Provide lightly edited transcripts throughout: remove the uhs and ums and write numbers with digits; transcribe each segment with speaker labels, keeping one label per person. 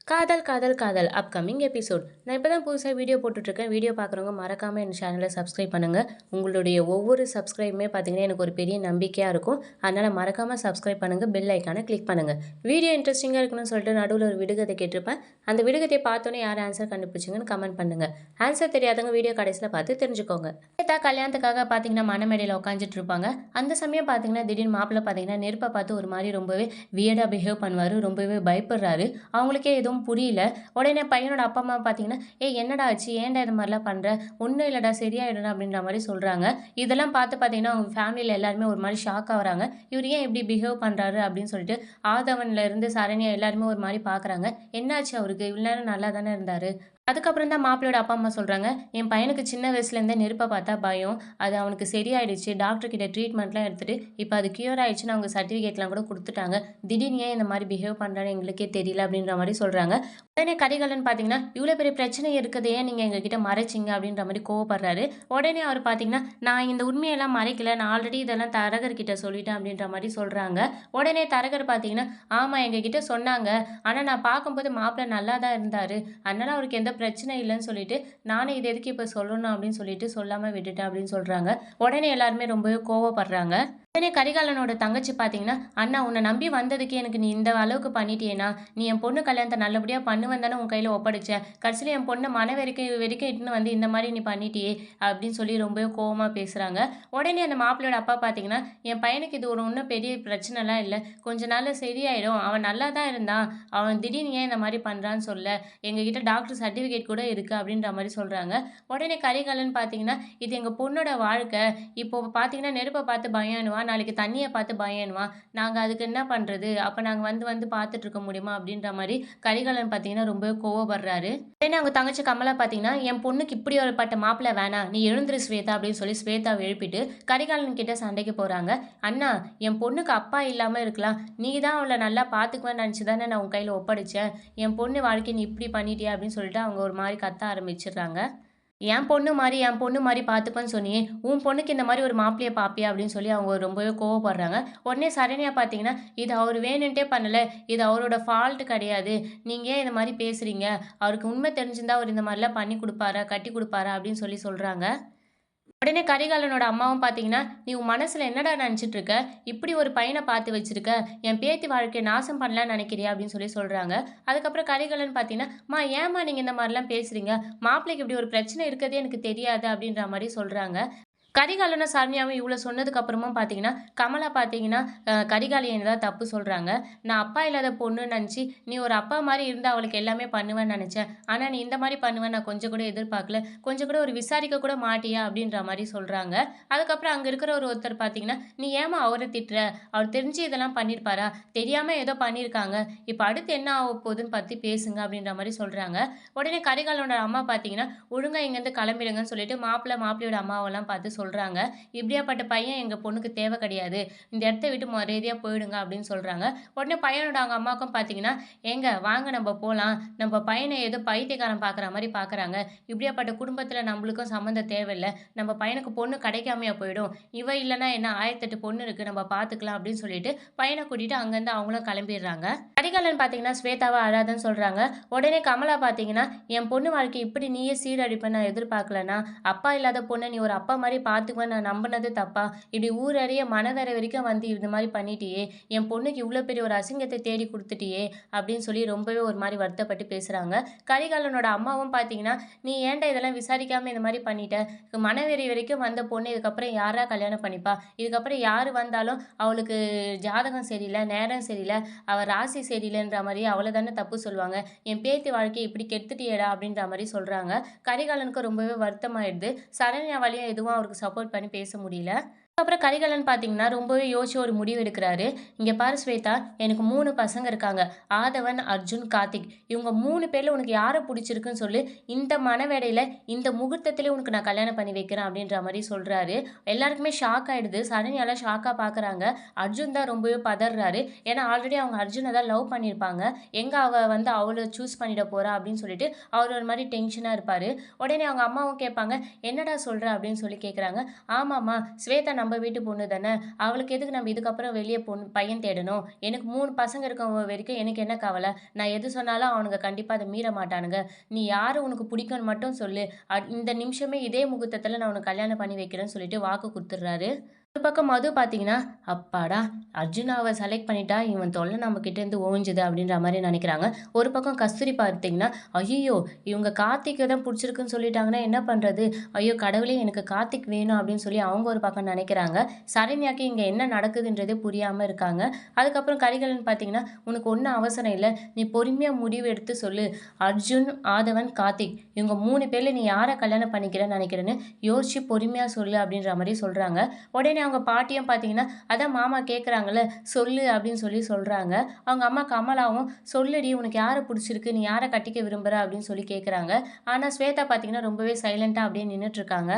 Speaker 1: காதல் காதல் காதல் அப்கமிங் எபிசோட். நான் இப்போ தான் புதுசாக வீடியோ போட்டுட்ருக்கேன். வீடியோ பார்க்குறவங்க மறக்காமல் என் சேனலை சப்ஸ்கிரைப் பண்ணுங்கள். உங்களுடைய ஒவ்வொரு சப்ஸ்கிரைபுமே பார்த்தீங்கன்னா எனக்கு ஒரு பெரிய நம்பிக்கையாக இருக்கும். அதனால் மறக்காமல் சப்ஸ்கிரைப் பண்ணுங்கள், பெல் ஐக்கானை கிளிக் பண்ணுங்கள். வீடியோ இன்ட்ரெஸ்டிங்காக இருக்கணும்னு சொல்லிட்டு நடுவில் ஒரு விடுகதை கேட்டிருப்பேன். அந்த விடுகதையை பார்த்தோன்னே யார் ஆன்சர் கண்டுபிடிச்சிங்கன்னு கமெண்ட் பண்ணுங்கள். ஆன்சர் தெரியாதவங்க வீடியோ கடைசியில் பார்த்து தெரிஞ்சுக்கோங்க. நேத்தா கல்யாணத்துக்காக பார்த்தீங்கன்னா மணமேடையில் உட்காந்துட்டு இருப்பாங்க. அந்த சமயம் பார்த்தீங்கன்னா திடீர்னு மாப்பிள்ளை பார்த்தீங்கன்னா நெருப்பை பார்த்து ஒரு மாதிரி ரொம்பவே வியர்டாக பிஹேவ் பண்ணுவார். ரொம்பவே பயப்படுறாரு. அவங்களுக்கே எதுவும் புரியல. உடனே பையனோட அப்பா அம்மா பார்த்தீங்கன்னா, "ஏய் என்னடா ஆச்சு? ஏன்டா இது மாதிரிலாம் பண்ற? ஒன்றும் இல்லடா, சரியாயிடும்டா" அப்படின்ற மாதிரி சொல்றாங்க. இதெல்லாம் பார்த்து பார்த்தீங்கன்னா, அவங்க ஃபேமிலியில எல்லாருமே ஒரு மாதிரி ஷாக் ஆகுறாங்க. இவர் ஏன் இப்படி பிஹேவ் பண்றாரு அப்படின்னு சொல்லிட்டு ஆதவன்ல இருந்து சரண்யா எல்லாருமே ஒரு மாதிரி பார்க்குறாங்க. என்னாச்சு அவருக்கு? இவ்வளோ நேரம் நல்லா தானே இருந்தாரு. அதுக்கப்புறம் தான் மாப்பிள்ளையோட அப்பா அம்மா சொல்றாங்க, "என் பையனுக்கு சின்ன வயசுலேருந்தே நெருப்பை பார்த்தா பயம். அது அவனுக்கு சரியாயிடுச்சு. டாக்டர் கிட்ட ட்ரீட்மெண்ட்லாம் எடுத்துட்டு இப்போ அது கியூர் ஆயிடுச்சுன்னு அவங்க சர்டிஃபிகேட்லாம் கூட குடுத்துட்டாங்க. திடீர்னு ஏன் இந்த மாதிரி பிஹேவ் பண்றான்னு எங்களுக்கே தெரியல" அப்படின்ற மாதிரி சொல்றாங்க. உடனே கரிகாலன் பார்த்தீங்கன்னா, "இவ்வளோ பெரிய பிரச்சனை இருக்குது. ஏன் நீங்க எங்ககிட்ட மறைச்சீங்க?" அப்படின்ற மாதிரி கோவப்படுறாரு. உடனே அவர் பார்த்தீங்கன்னா, "நான் இந்த உண்மையெல்லாம் மறைக்கல. நான் ஆல்ரெடி இதெல்லாம் தரகர்கிட்ட சொல்லிட்டேன்" அப்படின்ற மாதிரி சொல்றாங்க. உடனே தரகர் பார்த்தீங்கன்னா, "ஆமா எங்ககிட்ட சொன்னாங்க. ஆனா நான் பார்க்கும்போது மாப்பிள்ளை நல்லா தான் இருந்தாரு. அதனால அவருக்கு எந்த பிரச்சனை இல்லைன்னு சொல்லிட்டு, நானே இது எதுக்கு இப்போ சொல்லணும் அப்படின்னு சொல்லிட்டு சொல்லாம விட்டுட்டேன்" அப்படின்னு சொல்றாங்க. உடனே எல்லாருமே ரொம்பவே கோவப்படுறாங்க. உடனே கரிகாலனோட தங்கச்சி பார்த்தீங்கன்னா, "அண்ணா உன்னை நம்பி வந்ததுக்கே எனக்கு நீ இந்த அளவுக்கு பண்ணிட்டியேண்ணா. நீ என் பொண்ணு கல்யாணத்த நல்லபடியா பண்ணுவேன்னு தானே உன் கையில ஒப்படைச்சேன். கடைசியில என் பொண்ண வரைக்கும் இட்டுன்னு வந்து இந்த மாரி நீ பண்ணிட்டியே" அப்படின்னு சொல்லி ரொம்பவே கோவமா பேசுறாங்க. உடனே அந்த மாப்பிள்ளையோட அப்பா பார்த்தீங்கன்னா, "என் பையனுக்கு இது ஒரு ஒண்ணும் பெரிய பிரச்சனைலாம் இல்ல. கொஞ்ச நாள்ல சரியாயிடும். அவன் நல்லா தான் இருந்தான். அவன் திடீர்னு ஏன் இந்த மாரி பண்றான்னு சொல்ல. எங்ககிட்ட டாக்டர் சர்டிஃபிகேட் கூட இருக்கு" அப்படின்ற மாரி சொல்றாங்க. உடனே கரிகாலன் பார்த்தீங்கன்னா, "இது எங்க பொண்ணோட வாழ்க்கை. இப்போ பார்த்தீங்கன்னா நெருப்ப பார்த்து பயன்னுவா, நாளைக்கு தண்ணிய பார்த்து பயன்னுவா. நாங்க அதுக்கு என்ன பண்றது? அப்ப நாங்க வந்து வந்து பார்த்துட்டு இருக்க முடியுமா?" அப்படின்ற மாரி கரிகாலன் பார்த்தீங்கன்னா ரொம்பவே கோவப்படுறாரு. உடனே அவங்க தங்கச்சி கமலா பார்த்தீங்கன்னா, "என் பொண்ணுக்கு இப்படி ஒரு பட்ட மாப்பிள்ளை வேணாம். நீ எழுந்துரு ஸ்வேதா" அப்படின்னு சொல்லி ஸ்வேதாவ எழுப்பிட்டு கரிகாலன் கிட்ட சண்டைக்கு போறாங்க. "அண்ணா என் பொண்ணுக்கு அப்பா இல்லாம இருக்கலாம். நீ தான் அவள நல்லா பார்த்துக்குவேன்னு நினைச்சு தானே நான் உன் கையில ஒப்படைச்சேன். என் பொண்ணு வாழ்க்கைய நீ இப்படி பண்ணிட்டியே" அப்படின்னு சொல்லிட்டு அவங்க ஒரு மாரி கத்த ஆரம்பிச்சுடுறாங்க. என் பொண்ணு மாரி பார்த்துப்பேன்னு சொன்னியே! உன் பொண்ணுக்கு இந்த மாரி ஒரு மாப்பிள்ளைய பார்ப்பியா?" அப்படின்னு சொல்லி அவங்க ரொம்பவே கோவப்படுறாங்க. உடனே சரண்யா பார்த்தீங்கன்னா, "இது அவரு வேணுன்ட்டே பண்ணல. இது அவரோட ஃபால்ட் கிடையாது. நீங்க ஏன் இந்த மாரி பேசுறீங்க? அவருக்கு உண்மை தெரிஞ்சிருந்தா அவரு இந்த மாரிலாம் பண்ணி குடுப்பாரா? கட்டி குடுப்பாரா?" அப்படின்னு சொல்லி சொல்றாங்க. உடனே கரிகாலனோட அம்மாவும் பார்த்தீங்கன்னா, "நீ உன் மனசுல என்னடா நெனச்சிட்டு இருக்க? இப்படி ஒரு பையன பார்த்து வச்சிருக்க. என் பேத்தி வாழ்க்கைய நாசம் பண்ணலான்னு நெனைக்கிறியா?" அப்படின்னு சொல்லி சொல்றாங்க. அதுக்கப்புறம் கரிகாலன் பார்த்தீங்கன்னா, "அம்மா ஏம்மா நீங்க இந்த மாரிலாம் பேசுறீங்க? மாப்பிள்ளைக்கு இப்படி ஒரு பிரச்சனை இருக்கதே எனக்கு தெரியாது" அப்படின்ற மாரி சொல்றாங்க. கரிகாலனும், சரண்யாவும் இவ்ளோ சொன்னதுக்கு அப்புறமும் பார்த்தீங்கன்னா, கமலா பார்த்தீங்கன்னா, கரிகாலன் தான் தப்பு சொல்றாங்க. "நான் அப்பா இல்லாத பொண்ணுன்னு நெனச்சு, நீ ஒரு அப்பா மாரி இருந்து அவளுக்கு எல்லாமே பண்ணுவேன்னு நெனச்சேன். ஆனா நீ இந்த மாரி பண்ணுவேன்னு நான் கொஞ்சம் கூட எதிர்பார்க்கல. கொஞ்சம் கூட ஒரு விசாரிக்க கூட மாட்டியா?" அப்படின்ற மாரி சொல்றாங்க. அதுக்கப்புறம் அங்க இருக்கிற ஒருத்தர் பார்த்தீங்கன்னா, "நீ ஏம்மா அவர திட்டுற? அவர் தெரிஞ்சு இதெல்லாம் பண்ணியிருப்பாரா? தெரியாம ஏதோ பண்ணியிருக்காங்க. இப்ப அடுத்து என்ன ஆவப்போதுன்னு பத்தி பேசுங்க" அப்படின்ற மாரி சொல்றாங்க. உடனே கரிகாலனோட அம்மா பார்த்தீங்கன்னா, "ஒழுங்கா இங்கேருந்து கிளம்பிடுங்கன்னு" சொல்லிட்டு மாப்பிள்ளையோட அம்மாவெல்லாம் பார்த்து சொல்றாங்க. "இப்படியாப்பட்ட பையன் எங்க பொண்ணுக்கு தேவை கிடையாது. இந்த இடத்த விட்டு மரியாதையா போயிடுங்க" அப்படின்னு சொல்றாங்க. உடனே பையனோட அவங்க அம்மாவுக்கும் பார்த்தீங்கன்னா, "ஏங்க வாங்க நம்ப போலாம். நம்ப பையன ஏதோ பைத்தியக்காரன் பார்க்குற மாரி பார்க்குறாங்க. இப்படியாப்பட்ட குடும்பத்தில நம்பளுக்கும் சம்மந்தம் தேவையில்ல. நம்ம பையனுக்கு பொண்ணு கிடைக்காமயா போயிடும். இவ இல்லன்னா என்ன 1008 பொண்ணு இருக்கு. நம்ம பார்த்துக்கலாம்" அப்படின்னு சொல்லிட்டு பையன கூட்டிட்டு அங்கருந்து அவங்களும் கிளம்பிடுறாங்க. கரிகாலன் பார்த்தீங்கன்னா, ஸ்வேதாவ அழாதன்னு சொல்றாங்க. உடனே கமலா பார்த்தீங்கன்னா, "என் பொண்ணு வாழ்க்கைய இப்படி நீயே சீரழிப்பன்னு நான் எதிர்பார்க்கலண்ணா. அப்பா இல்லாத பொண்ண நீ ஒரு அப்பா மாரி பார்த்துக்குவேன்னு நான் நம்புனது தப்பா? இப்படி ஊரறிய மனவறை வரைக்கும் வந்து இந்த மாரி பண்ணிட்டியே! என் பொண்ணுக்கு இவ்ளோ பெரிய ஒரு அசிங்கத்த தேடி குடுத்துட்டியே!" அப்படின்னு சொல்லி ரொம்பவே ஒரு மாரி வருத்தப்பட்டு பேசுறாங்க. கரிகாலனோட அம்மாவும் பார்த்தீங்கன்னா, "நீ ஏன்டா இதெல்லாம் விசாரிக்காம இந்த மாரி பண்ணிட்ட? மனவெறி வரைக்கும் வந்த பொண்ணு இதுக்கப்புறம் யார்றா கல்யாணம் பண்ணிப்பா? இதுக்கப்புறம் யாரு வந்தாலும் அவளுக்கு ஜாதகம் சரியில்ல, நேரம் சரியில்ல, அவ ராசி சரியில்லன்ற மாரி அவள தானே தப்பு சொல்லுவாங்க. என் பேத்தி வாழ்க்கைய இப்படி கெடுத்துட்டியேடா!" அப்படின்ற மாரி சொல்றாங்க. கரிகாலனுக்கு ரொம்பவே வருத்தமாயிடுது. சரண்யாவாலயும் எதுவும் அவருக்கு சப்போர்ட் பண்ணி பேச முடியல. அப்புறம் கரிகாலன் பார்த்தீங்கன்னா, ரொம்பவே யோசிச்சு ஒரு முடிவு எடுக்குறாரு. "இங்க பாரு ஸ்வேதா, எனக்கு 3 பசங்க இருக்காங்க. ஆதவன், அர்ஜுன், கார்த்திக். இவங்க 3 பேர்ல உனக்கு யார புடிச்சிருக்குன்னு சொல்லு. இந்த மணவேடையில, இந்த முகூர்த்தத்திலே உனக்கு நான் கல்யாணம் பண்ணி வைக்கிறேன்" அப்படின்ற மாரி சொல்றாரு. எல்லாருக்குமே ஷாக் ஆயிடுது. சரண்யாலாம் ஷாக்கா பார்க்குறாங்க. அர்ஜுன் தான் ரொம்பவே பதர்றாரு. ஏன்னா ஆல்ரெடி அவங்க அர்ஜுன தான் லவ் பண்ணியிருப்பாங்க. எங்க அவ வந்து அவள சூஸ் பண்ணிட போறா அப்படின்னு சொல்லிட்டு, அவர் ஒரு மாரி டென்ஷனா இருப்பாரு. உடனே அவங்க அம்மாவும் கேட்பாங்க, "என்னடா சொல்ற?" அப்படின்னு சொல்லி கேட்குறாங்க. "ஆமாம்மா, ஸ்வேதா நம்ம வீட்டு பொண்ணு தானே. அவளுக்கு எதுக்கு நம்ம இதுக்கப்புறம் வெளிய பையன் தேடணும்? எனக்கு 3 பசங்க இருக்க வரைக்கும் எனக்கு என்ன கவல? நான் எது சொன்னாலும் அவனுங்க கண்டிப்பா அத மீற மாட்டானுங்க. நீ யாரு உனக்கு பிடிக்கும்னு மட்டும் சொல்லு. இந்த நிமிஷமே இதே முகூர்த்தத்துல நான் உனக்கு கல்யாணம் பண்ணி வைக்கிறேன்னு சொல்லிட்டு வாக்கு குடுத்துடுறாரு. ஒரு பக்கம் மது பார்த்தீங்கன்னா, அப்பாடா! அர்ஜுன் அவ செலக்ட் பண்ணிட்டா, இவன் தொல்ல நம்ம கிட்டேருந்து ஓஞ்சுது அப்படின்ற மாரி நெனைக்கிறாங்க. ஒரு பக்கம் கஸ்தூரி பார்த்தீங்கன்னா, ஐய்யயோ! இவங்க கார்த்திக்க தான் புடிச்சிருக்குன்னு சொல்லிட்டாங்கன்னா என்ன பண்றது? ஐயோ கடவுளே! எனக்கு கார்த்திக் வேணும் அப்படின்னு சொல்லி அவங்க ஒரு பக்கம் நெனைக்கிறாங்க. சரண்யாக்கு இங்க என்ன நடக்குதுன்றதே புரியாம இருக்காங்க. அதுக்கப்புறம் கரிகாலன் பார்த்தீங்கன்னா, உனக்கு ஒண்ணும் அவசரம் இல்ல. நீ பொறுமையா முடிவு எடுத்து சொல்லு. அர்ஜுன், ஆதவன், கார்த்திக் இவங்க 3 பேர்ல நீ யார கல்யாணம் பண்ணிக்கிறன்னு நெனைக்கிறன்னு யோசிச்சு பொறுமையா சொல்லு அப்படின்ற மாரி சொல்றாங்க. உடனே அவங்க பாட்டியும் பார்த்தீங்கன்னா, "அதான் மாமா கேட்குறாங்கல்ல, சொல்லு" அப்படின்னு சொல்லி சொல்றாங்க. அவங்க அம்மா கமலாவும், "சொல்லுடி உனக்கு யார புடிச்சிருக்கு? நீ யார கட்டிக்க விரும்புற?" அப்படின்னு சொல்லி கேட்குறாங்க. ஆனா ஸ்வேதா பார்த்தீங்கன்னா, ரொம்பவே சைலன்ட்டா அப்படியே நின்னுட்டுருக்காங்க.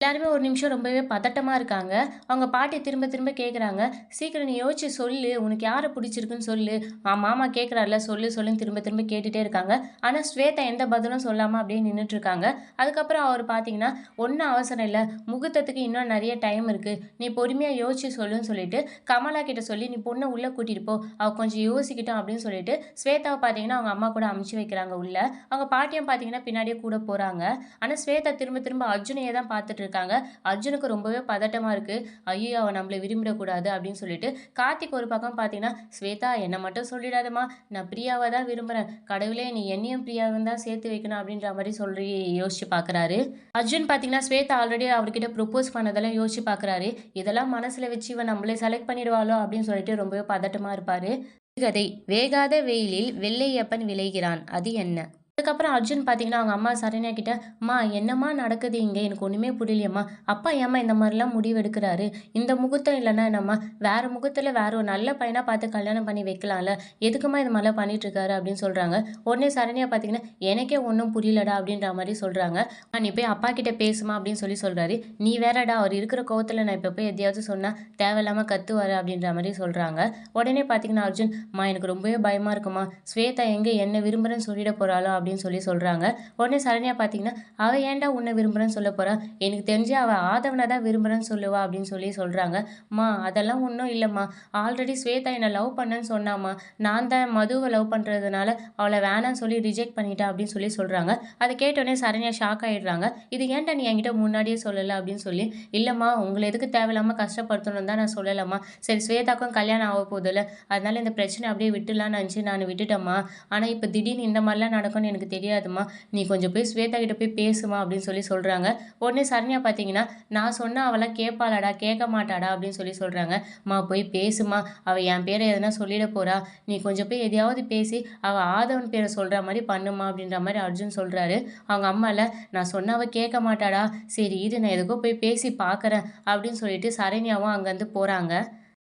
Speaker 1: எல்லாருமே ஒரு நிமிஷம் ரொம்பவே பதட்டமா இருக்காங்க. அவங்க பாட்டி திரும்ப திரும்ப கேட்குறாங்க, "சீக்கிரம் நீ யோசிச்சு சொல்லு. உனக்கு யார புடிச்சிருக்குன்னு சொல்லு. மாமா கேட்குறார்ல சொல்லு சொல்லுன்னு" திரும்ப திரும்ப கேட்டுட்டே இருக்காங்க. ஆனா ஸ்வேதா எந்த பதிலும் சொல்லாம அப்படியே நின்னுட்டுருக்காங்க. அதுக்கப்புறம் அவரு பார்த்தீங்கன்னா, "ஒண்ணும் அவசரம் இல்ல. முகூர்த்தத்துக்கு இன்னும் நெறைய டைம் இருக்கு. நீ பொறுமையா யோசிச்சு சொல்லுன்னு" சொல்லிட்டு கமலா கிட்ட சொல்லி, "நீ பொண்ண உள்ள கூட்டிட்டு போ. அவ கொஞ்சம் யோசிக்கட்டும்" அப்படின்னு சொல்லிட்டு ஸ்வேதாவ பார்த்தீங்கன்னா, அவங்க அம்மா கூட அனுப்பிச்சு வைக்கிறாங்க உள்ள. அவங்க பாட்டியும் பார்த்தீங்கன்னா, பின்னாடியே கூட போறாங்க. ஆனா ஸ்வேதா திரும்ப திரும்ப அர்ஜுனையே தான் பார்த்துட்டு இருக்காங்க. அர்ஜுனுக்கு ரொம்பவே பதட்டமா இருக்கு. ஐயய்யோ! அவ நம்மள விரும்பிடக்கூடாது அப்படின்னு சொல்லிட்டு, கார்த்திக் ஒரு பக்கம் பார்த்தீங்கன்னா, "ஸ்வேதா என்ன மட்டும் சொல்லிடாதம்மா. நான் பிரியாவ தான் விரும்புறேன். கடவுளே நீ என்னையும் பிரியாவையும் தான் சேர்த்து வைக்கணும்" அப்படின்ற மாரி சொல்லி யோசிச்சு பார்க்குறாரு. அர்ஜுன் பார்த்தீங்கன்னா, ஸ்வேதா ஆல்ரெடி அவர்கிட்ட ப்ரொப்போஸ் பண்ணதெல்லாம் யோசிச்சு பார்க்குறாரு. இதெல்லாம் மனசுல வச்சு இவ நம்மள செலக்ட் பண்ணிடுவாளோ அப்படின்னு சொல்லிட்டு ரொம்பவே பதட்டமா இருப்பாரு. கதை வேகாத வெயிலில் வெள்ளையப்பன் விளைகிறான். அது என்ன? அதுக்கப்புறம் அர்ஜுன் பார்த்தீங்கன்னா, அவங்க அம்மா சரண்யா கிட்ட, "அம்மா என்னம்மா நடக்குது இங்க? எனக்கு ஒண்ணுமே புரியலையேம்மா. அப்பா ஏம்மா இந்த மாரிலாம் முடிவு எடுக்குறாரு? இந்த முகூர்த்தம் இல்லன்னா என்னம்மா? வேற முகூர்த்தத்துல வேற ஒரு நல்ல பையனா பார்த்து கல்யாணம் பண்ணி வைக்கலாம்ல. எதுக்கும்மா இது மாரிலாம் பண்ணிட்டு இருக்காரு?" அப்படின்னு சொல்றாங்க. உடனே சரண்யா பார்த்தீங்கன்னா, "எனக்கே ஒண்ணும் புரியலடா" அப்படின்ற மாரி சொல்றாங்க. "நீ போய் அப்பா கிட்ட பேசுமா" அப்படின்னு சொல்லி சொல்றாரு. "நீ வேறடா அவர் இருக்கிற கோவத்துல நான் இப்ப போய் எதையாவது சொன்னா தேவையில்லாம கத்துவாரு" அப்படின்ற மாரி சொல்றாங்க. உடனே பார்த்தீங்கன்னா, அர்ஜுன், "அம்மா எனக்கு ரொம்பவே பயமா இருக்கும்மா. ஸ்வேதா எங்க என்ன விரும்புறேன்னு சொல்லிட போறாளோ?" அப்படின்னு சொல்லி சொல்றாங்க. உடனே சரண்யா பார்த்தீங்கன்னா, "அவ ஏன்டா உன்ன விரும்புறேன்னு சொல்லப் போறா? எனக்கு தெரிஞ்சு அவ ஆதவன தான் விரும்புறேன்னு சொல்லுவா" அப்படின்னு சொல்லி சொல்றாங்க. "அம்மா அதெல்லாம் ஒண்ணும் இல்லம்மா. ஆல்ரெடி ஸ்வேதா என்ன லவ் பண்ணேன்னு சொன்னாம்மா. நான் தான் மதுவ லவ் பண்றதுனால அவள வேணான்னு சொல்லி ரிஜெக்ட் பண்ணிட்டேன்" அப்படின்னு சொல்லி சொல்றாங்க. அத கேட்டோனே சரண்யா ஷாக் ஆயிடுறாங்க. "இது ஏன்டா நீ என்கிட்ட முன்னாடியே சொல்லல?" அப்படின்னு சொல்லி, "இல்லம்மா உங்கள எதுக்கு தேவையில்லாம கஷ்டப்படுத்தணும்னு தான் நான் சொல்லலம்மா. சரி ஸ்வேதாக்கும் கல்யாணம் ஆகப் போகுதுல்ல, அதனால இந்த பிரச்சனைய அப்படியே விட்டுடலாம்னு நெனச்சு நானு விட்டுட்டேன்ம்மா. ஆனா இப்ப திடீர்னு இந்த மாரிலாம் நடக்கும்னு எனக்கு தெரியாதும்மா. நீ கொஞ்சம் போய் ஸ்வேதா கிட்ட போய் பேசுமா" அப்படின்னு சொல்லி சொல்றாங்க. உடனே சரண்யா பார்த்தீங்கன்னா, "நான் சொன்னா அவலாம் கேட்பாளாடா? கேட்க மாட்டாடா?" அப்படின்னு சொல்லி சொல்றாங்க. "அம்மா போய் பேசும்மா. அவ என் பேர எதனா சொல்லிட போறா. நீ கொஞ்சம் போய் எதையாவது பேசி அவ ஆதவன் பேர சொல்ற மாரி பண்ணும்மா" அப்படின்ற மாரி அர்ஜுன் சொல்றாரு. அவங்க அம்மால, "நான் சொன்னா அவ கேட்க மாட்டாடா? சரி இரு நான் எதுக்கோ போய் பேசி பார்க்குறேன்" அப்படின்னு சொல்லிட்டு சரண்யாவும் அங்கருந்து போறாங்க.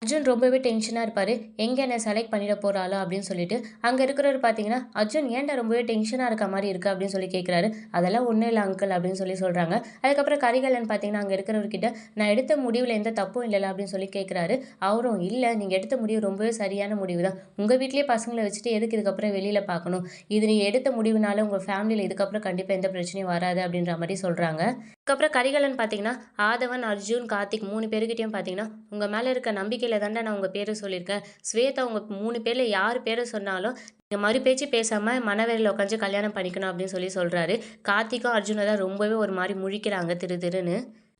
Speaker 1: அர்ஜுன் ரொம்பவே டென்ஷனா இருப்பாரு. எங்க என்ன செலக்ட் பண்ணிட போறாளோ அப்படின்னு சொல்லிட்டு. அங்க இருக்கிறவரு பார்த்தீங்கன்னா, "அர்ஜுன் ஏன்டா ரொம்பவே டென்ஷனா இருக்க மாரி இருக்கு?" அப்படின்னு சொல்லி கேட்குறாரு. "அதெல்லாம் ஒண்ணும் இல்ல அங்கிள்" அப்படின்னு சொல்லி சொல்றாங்க. அதுக்கப்புறம் கரிகாலன் பார்த்தீங்கன்னா, அங்க இருக்கிறவர்கிட்ட, "நான் எடுத்த முடிவுல எந்த தப்பும் இல்லல்ல?" அப்படின்னு சொல்லி கேட்குறாரு. அவரும், "இல்ல நீங்க எடுத்த முடிவு ரொம்பவே சரியான முடிவு தான். உங்க வீட்லயே பசங்கள வச்சுட்டு எதுக்கு இதுக்கப்புறம் வெளியில பார்க்கணும்? இது நீங்க எடுத்த முடிவுனால உங்க ஃபேமிலில இதுக்கப்புறம் கண்டிப்பா எந்த பிரச்சனையும் வராது" அப்படின்ற மாரி சொல்றாங்க. அதுக்கப்புறம் கரிகாலன் பார்த்தீங்கன்னா, ஆதவன், அர்ஜுன், கார்த்திக் 3 பேர்கிட்டயும் பார்த்தீங்கன்னா, "உங்க மேல இருக்க நம்பிக்கையில தான்டா நான் உங்க பேர சொல்லியிருக்கேன். ஸ்வேதா உங்க 3 பேர்ல யார் பேர சொன்னாலும், நீங்க மறு பேச்சு பேசாம மணவறையில உட்காந்து கல்யாணம் பண்ணிக்கணும்" அப்படின்னு சொல்லி சொல்றாரு. கார்த்திக்கும், அர்ஜுனும் தான் ரொம்பவே ஒரு மாரி முழிக்கிறாங்க திரு திருன்னு.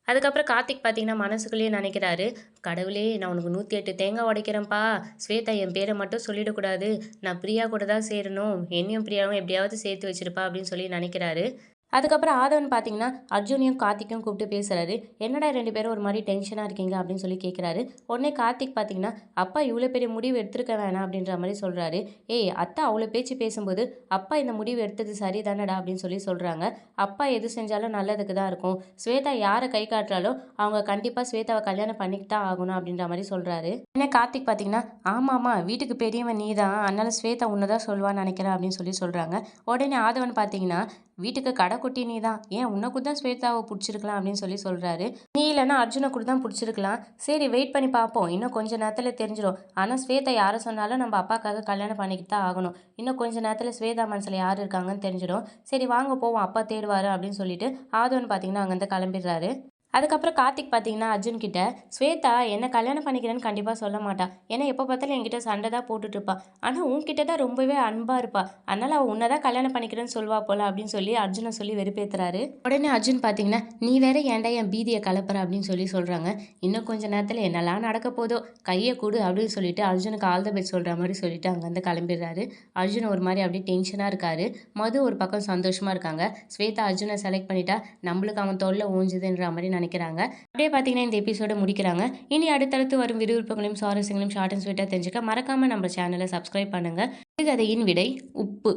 Speaker 1: அதுக்கப்புறம் கார்த்திக் பார்த்தீங்கன்னா, மனசுக்குள்ளேயே நெனைக்கிறாரு, "கடவுளே! நான் உனக்கு 108 தேங்காய் உடைக்கிறேன்ப்பா. ஸ்வேதா என் பேர மட்டும் சொல்லிடக்கூடாது. நான் பிரியா கூட தான் சேரணும். என்னையும் பிரியாவும் எப்படியாவது சேர்த்து வச்சிருப்பா" அப்படின்னு சொல்லி நெனைக்கிறாரு. அதுக்கப்புறம் ஆதவன் பார்த்தீங்கன்னா, அர்ஜுனையும் கார்த்திக்கையும் கூப்பிட்டு பேசுறாரு. "என்னடா 2 பேரும் ஒரு மாரி டென்ஷனா இருக்கீங்க?" அப்படின்னு சொல்லி கேட்குறாரு. உடனே கார்த்திக் பார்த்தீங்கன்னா, "அப்பா இவ்ளோ பெரிய முடிவு எடுத்திருக்க வேணாம்" அப்படின்ற மாரி சொல்றாரு. "ஏய் அத்தை அவ்ளோ பேச்சு பேசும்போது, அப்பா இந்த முடிவு எடுத்தது சரி தானடா" அப்படின்னு சொல்லி சொல்றாங்க. "அப்பா எது செஞ்சாலும் நல்லதுக்கு தான் இருக்கும். ஸ்வேதா யார கை காட்டுறாளோ, அவங்க கண்டிப்பா ஸ்வேதாவ கல்யாணம் பண்ணிட்டு தான் ஆகணும்" அப்படின்ற மாரி சொல்றாரு. உடனே கார்த்திக் பார்த்தீங்கன்னா, "ஆமாமா வீட்டுக்கு பெரியவன் நீ தான். அதனால ஸ்வேதா உன்ன தான் சொல்வான்னு நெனைக்கிறேன்" அப்படின்னு சொல்லி சொல்றாங்க. உடனே ஆதவன் பார்த்தீங்கன்னா, "வீட்டுக்கு கடைக்குட்டி நீ தான். ஏன் உன்ன கூட தான் ஸ்வேதாவ புடிச்சிருக்கலாம்" அப்படின்னு சொல்லி சொல்றாரு. "நீ இல்லன்னா அர்ஜுன கூட தான் புடிச்சிருக்கலாம். சரி வெயிட் பண்ணி பார்ப்போம். இன்னும் கொஞ்ச நேரத்துல தெரிஞ்சிரும். ஆனா ஸ்வேதா யார சொன்னாலும் நம்ம அப்பாக்காக கல்யாணம் பண்ணிக்கிட்டு தான் ஆகணும். இன்னும் கொஞ்ச நேரத்துல ஸ்வேதா மனசுல யார் இருக்காங்கன்னு தெரிஞ்சிடும். சரி வாங்க போவோம். அப்பா தேடுவாரு" அப்படின்னு சொல்லிட்டு ஆதவன் பார்த்தீங்கன்னா, அங்கருந்து கிளம்பிடுறாரு. அதுக்கப்புறம் கார்த்திக் பார்த்தீங்கன்னா அர்ஜுன் கிட்ட, ஸ்வேதா என்ன கல்யாணம் பண்ணிக்கிறேன்னு கண்டிப்பாக சொல்ல மாட்டா. ஏன்னா எப்போ பார்த்தாலும் என்கிட்ட சண்டை தான் போட்டுட்டு இருப்பா. ஆனால் உன்கிட்ட தான் ரொம்பவே அன்பாக இருப்பா. அதனால் அவள் உன்னை தான் கல்யாணம் பண்ணிக்கிறேன்னு சொல்வா போல அப்படின்னு சொல்லி அர்ஜுனை சொல்லி வெறுப்பேற்றுறாரு. உடனே அர்ஜுன் பார்த்தீங்கன்னா, நீ வேற ஏன்டா என் பீதியை கலப்புற அப்படின்னு சொல்லி சொல்கிறாங்க. இன்னும் கொஞ்ச நேரத்தில் என்னெல்லாம் நடக்க போதோ, கையை கொடு அப்படின்னு சொல்லிட்டு அர்ஜுனுக்கு ஆல் த பெஸ்ட் சொல்கிற மாதிரி சொல்லிட்டு அங்கேருந்து கிளம்பிடுறாரு. அர்ஜுன் ஒரு மாதிரி அப்படியே டென்ஷனாக இருக்காரு. மது ஒரு பக்கம் சந்தோஷமாக இருக்காங்க. ஸ்வேதா அர்ஜுனை செலக்ட் பண்ணிட்டா நம்மளுக்கு அவன் தொல்லை ஊஞ்சுதுன்ற மாதிரி நினைக்கிறாங்க. அப்படியே பார்த்தீங்கன்னா இந்த எபிசோட முடிக்கிறாங்க. இனி அடுத்தடுத்து வரும் விறுவிறுப்புகளையும் சுவாரஸ்யங்களையும் ஷார்ட் அண்ட் ஸ்வீட்டாக தெரிஞ்சுக்க மறக்காமல் நம்ம சேனலை சப்ஸ்கிரைப் பண்ணுங்கள். கதையின் விடை உப்பு.